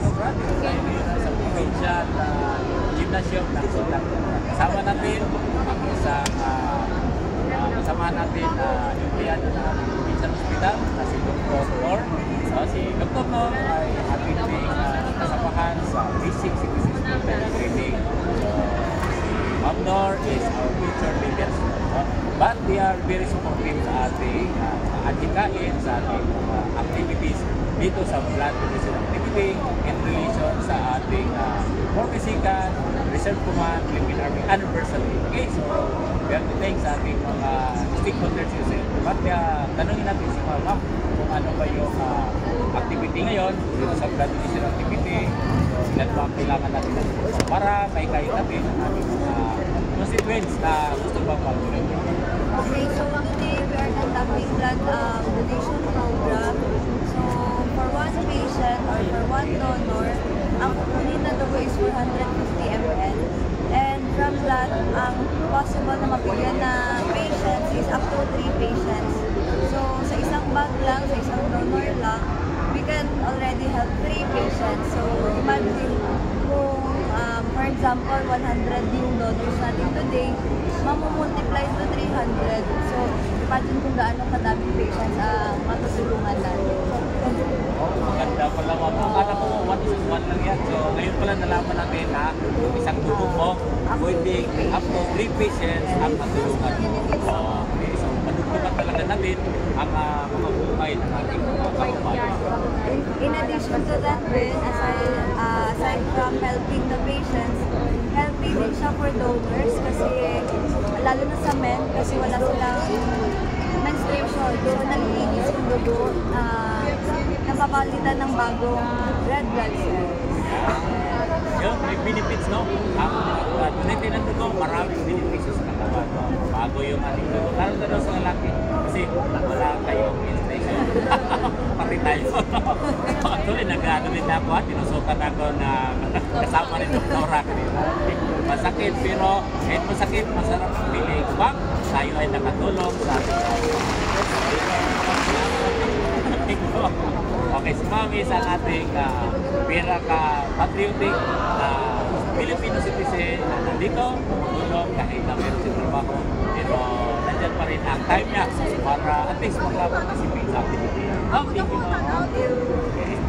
kabrother tayo ngayon sa provincial gymnasium ng Sulat. Kasama natin ang isang kasama natin empleyado ng provincial hospital na si Dr. Nor. Si Dr. Nor ay ating kasamahan sa basic citizenship training. Ma'am Nor is our future leaders. But they are very supportive sa ating adhikain, sa ating activities dito sa blood donation activity in relation sa ating 42nd Reserve Command Philippine Army anniversary. Okay, so we have to thank sa ating mga stakeholders yun. But tanungin natin si Ma'am kung ano ba yung activity ngayon dito sa blood donation activity. So, ilan ba ang kailangan natin para maikain natin ang aming constituents na gusto bang mag-donate. Okay, so today we are conducting blood donation program. So for one patient or for one donor, ang kukunin na dugo is 450 ml. And from that, ang possible na mabigyan na patients is up to 3 patients. So sa isang bag lang, sa isang donor lang, we can already help 3 patients. So imagine kung for example, 100 yung donors natin today, mamumultiply to 300. So, imagine kung gaano kadaming patients ang matutulungan natin. Maganda pala mo. Akala ko 1 is 1 lang yan. So, ngayon pala nalaman natin na isang tubog mo, pwede up to 3 patients ang matulungan mo. Okay, so madugtungan talaga natin ang mga buhay ng ating mga kababayan. In addition to that, aside from helping the patients, helping din siya for donors kasi lalo na sa men kasi wala silang menstruation. So, nalilinis yung dugo, napapalitan ng bagong red blood cells. Yun, may benefits, no? Ang donated ng dugo, maraming benefits sa katawan. Bago yung ating dugo. Lalo na daw sa lalaki. Kasi wala kayong menstruation. Pati tayo. Actually, nag-donate ako at tinusukan ako na kasama rin doktora kanina. Masakit, pero kahit masakit, masarap ang feeling. Bang, tayo ay nakatulong sa ating okay, si Mami is ang ating patriotic Filipino citizen na nandito, tulong kahit na meron si trabaho. Pero nandyan pa rin ang time niya para at least makaparticipate sa activity. Okay, thank you.